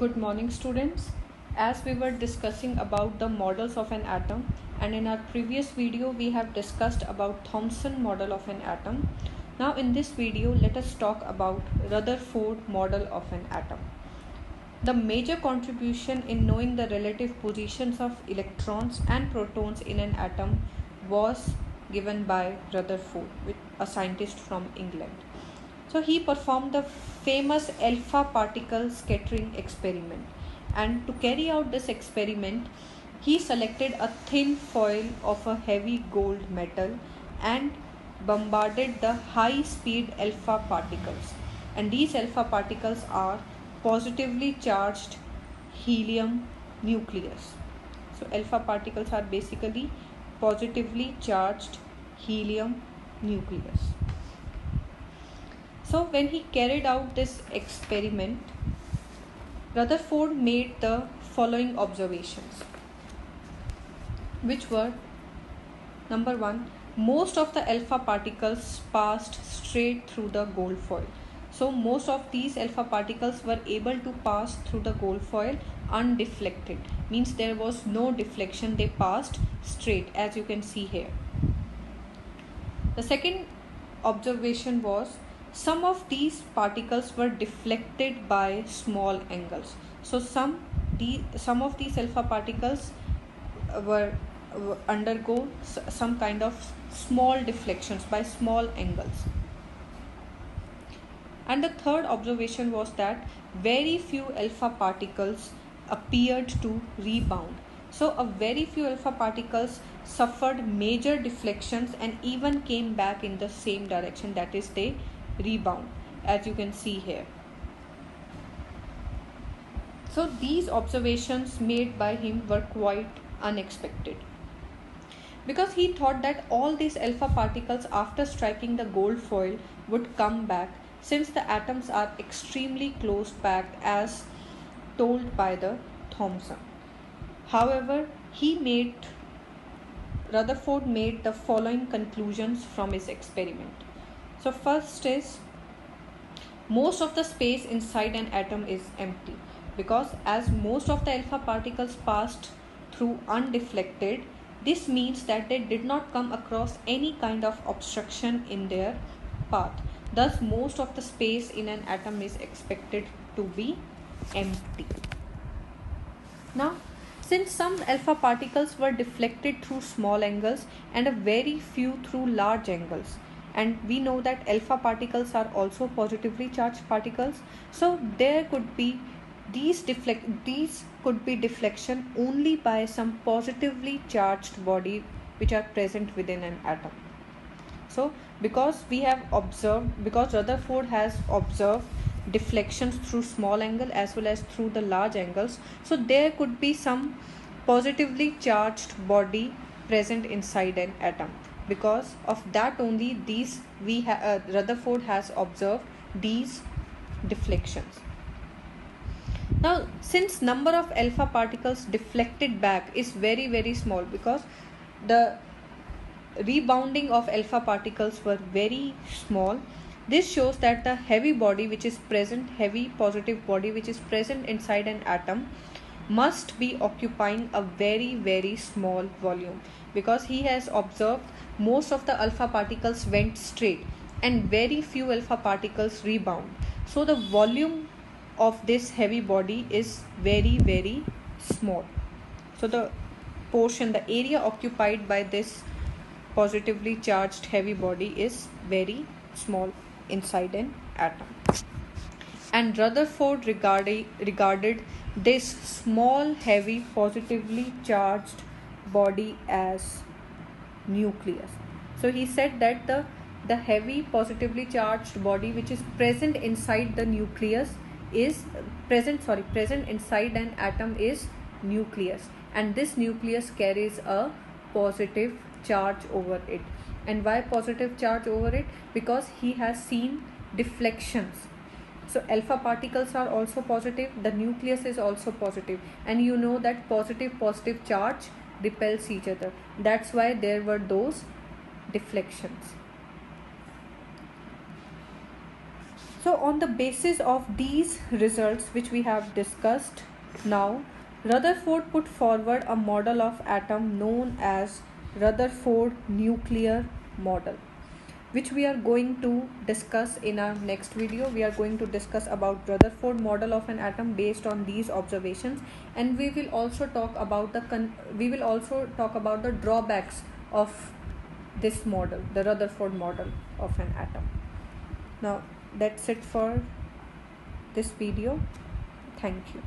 Good morning, students. As we were discussing about the models of an atom, and in our previous video we have discussed about Thomson model of an atom. Now in this video let us talk about Rutherford model of an atom. The major contribution in knowing the relative positions of electrons and protons in an atom was given by Rutherford, a scientist from England. So he performed the famous alpha particle scattering experiment, and to carry out this experiment he selected a thin foil of a heavy gold metal and bombarded the high speed alpha particles, and these alpha particles are positively charged helium nucleus. So alpha particles are basically positively charged helium nucleus. So when he carried out this experiment, Rutherford made the following observations, which were: number one, most of the alpha particles passed straight through the gold foil. So most of these alpha particles were able to pass through the gold foil undeflected, means there was no deflection, they passed straight, as you can see here. The second observation was, some of these particles were deflected by small angles. So some of these alpha particles were undergo some kind of small deflections by small angles. And the third observation was that very few alpha particles appeared to rebound. So a very few alpha particles suffered major deflections and even came back in the same direction, that is, they rebound, as you can see here. So these observations made by him were quite unexpected, because he thought that all these alpha particles after striking the gold foil would come back, since the atoms are extremely close packed as told by the Thomson. However, Rutherford made the following conclusions from his experiment. So first is, most of the space inside an atom is empty, because as most of the alpha particles passed through undeflected, this means that they did not come across any kind of obstruction in their path. Thus most of the space in an atom is expected to be empty. Now, since some alpha particles were deflected through small angles and a very few through large angles, and we know that alpha particles are also positively charged particles, so there could be these could be deflection only by some positively charged body which are present within an atom. So because Rutherford has observed deflections through small angle as well as through the large angles, so there could be some positively charged body present inside an atom. Because of that only Rutherford has observed these deflections. Now, since number of alpha particles deflected back is very, very small, because the rebounding of alpha particles were very small, this shows that the heavy positive body which is present inside an atom must be occupying a very, very small volume, because he has observed most of the alpha particles went straight and very few alpha particles rebound. So the volume of this heavy body is very, very small. So the area occupied by this positively charged heavy body is very small inside an atom. And Rutherford regarded this small, heavy, positively charged body as nucleus. So he said that the heavy, positively charged body which is present inside the nucleus is present inside an atom is nucleus, and this nucleus carries a positive charge over it. And why positive charge over it? Because he has seen deflections. So alpha particles are also positive, the nucleus is also positive, and you know that positive charge repels each other. That's why there were those deflections. So on the basis of these results which we have discussed now, Rutherford put forward a model of atom known as Rutherford nuclear model, which we are going to discuss in our next video. We are going to discuss about Rutherford model of an atom based on these observations, and we will also talk about the drawbacks of this model, the Rutherford model of an atom. Now that's it for this video. Thank you.